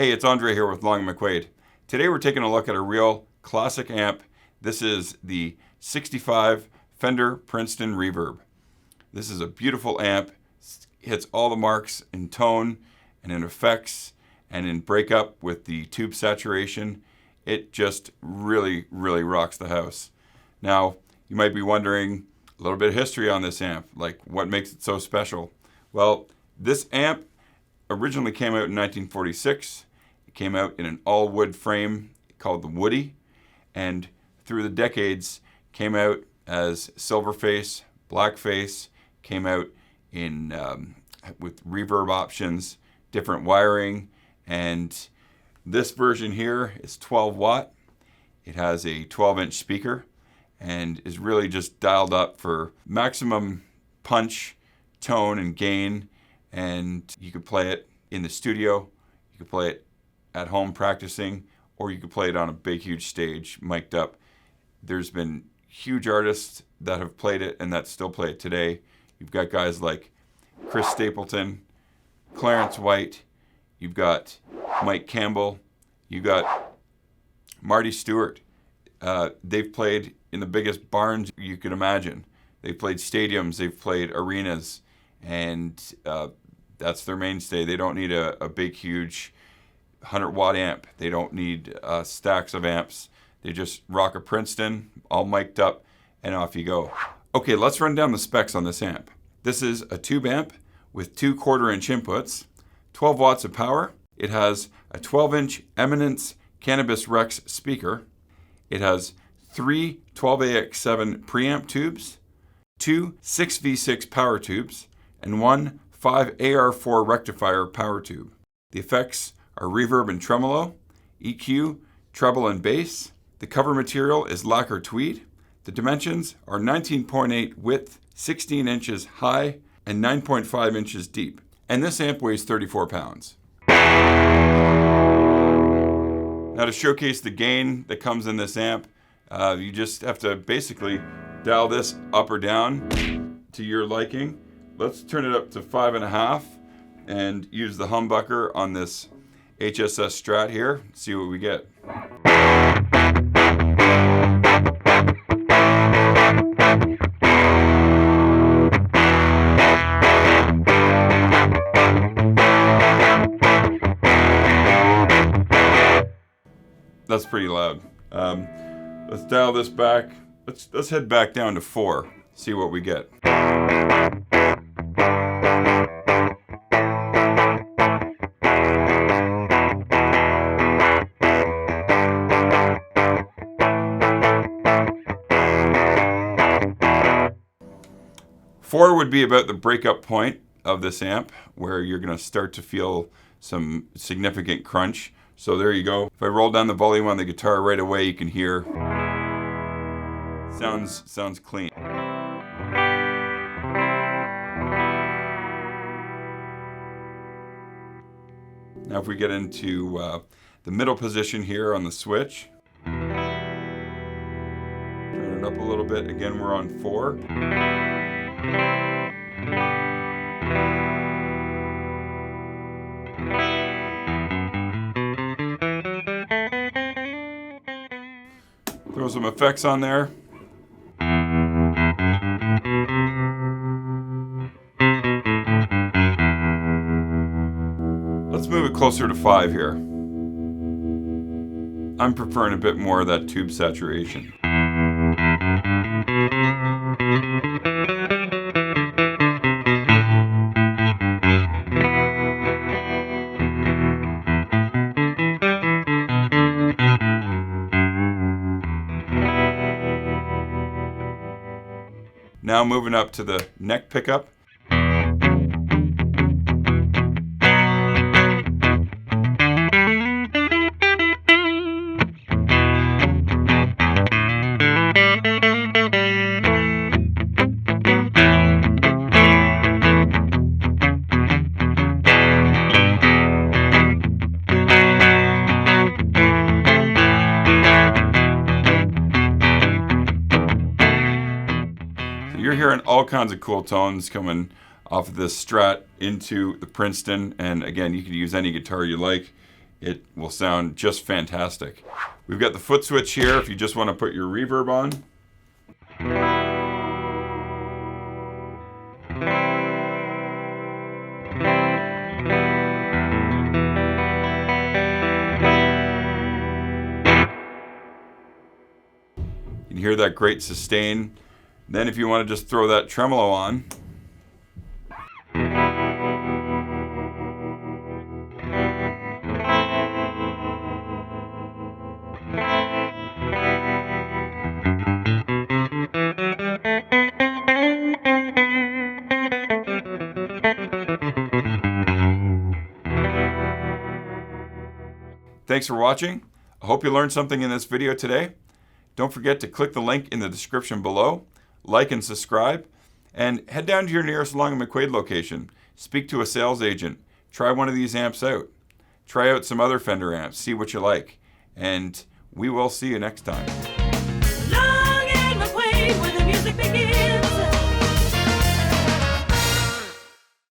Hey, it's André here with Long McQuade. Today we're taking a look at a real classic amp. This is the 65 Fender Princeton Reverb. This is a beautiful amp. It hits all the marks in tone and in effects and in breakup with the tube saturation. It just really rocks the house. Now, you might be wondering a little bit of history on this amp, like what makes it so special. Well, this amp originally came out in 1946. It came out in an all-wood frame called the Woody, and through the decades came out as silverface, blackface, came out in with reverb options, different wiring, and this version here is 12 watt. It has a 12-inch speaker and is really just dialed up for maximum punch, tone, and gain. And you could play it in the studio, you could play it at home practicing, or you could play it on a big, huge stage, mic'd up. There's been huge artists that have played it and that still play it today. You've got guys like Chris Stapleton, Clarence White, you've got Mike Campbell, you've got Marty Stewart. They've played in the biggest barns you could imagine. They've played stadiums, they've played arenas, and that's their mainstay. They don't need a big, huge 100-watt amp. They don't need stacks of amps. They just rock a Princeton, all mic'd up, and off you go. Okay, let's run down the specs on this amp. This is a tube amp with 2 1/4-inch inputs, 12 watts of power. It has a 12-inch Eminence Cannabis Rex speaker. It has 3 12AX7 preamp tubes, 2 6V6 power tubes, and 1 5AR4 rectifier power tube. The effects are reverb and tremolo, EQ, treble and bass. The cover material is lacquer tweed. The dimensions are 19.8 width, 16 inches high, and 9.5 inches deep. And this amp weighs 34 pounds. Now, to showcase the gain that comes in this amp, you just have to basically dial this up or down to your liking. Let's turn it up to 5.5 and use the humbucker on this HSS Strat here. See what we get. That's pretty loud. Let's dial this back. Let's head back down to 4. See what we get. Four would be about the breakup point of this amp, where you're going to start to feel some significant crunch. So there you go. If I roll down the volume on the guitar right away, you can hear. Sounds clean. Now if we get into the middle position here on the switch, turn it up a little bit. Again, we're on 4. Throw some effects on there. Let's move it closer to 5 here. I'm preferring a bit more of that tube saturation. Now moving up to the neck pickup. You're hearing all kinds of cool tones coming off of this Strat into the Princeton, and again, you can use any guitar you like. it will sound just fantastic. We've got the foot switch here if you just want to put your reverb on. You can hear that great sustain. Then if you want to just throw that tremolo on, thanks for watching. I hope you learned something in this video today. Don't forget to click the link in the description below, like and subscribe, and head down to your nearest Long McQuade location. Speak to a sales agent. Try one of these amps out. Try out some other Fender amps. See what you like. And we will see you next time. Long McQuade, where the music begins.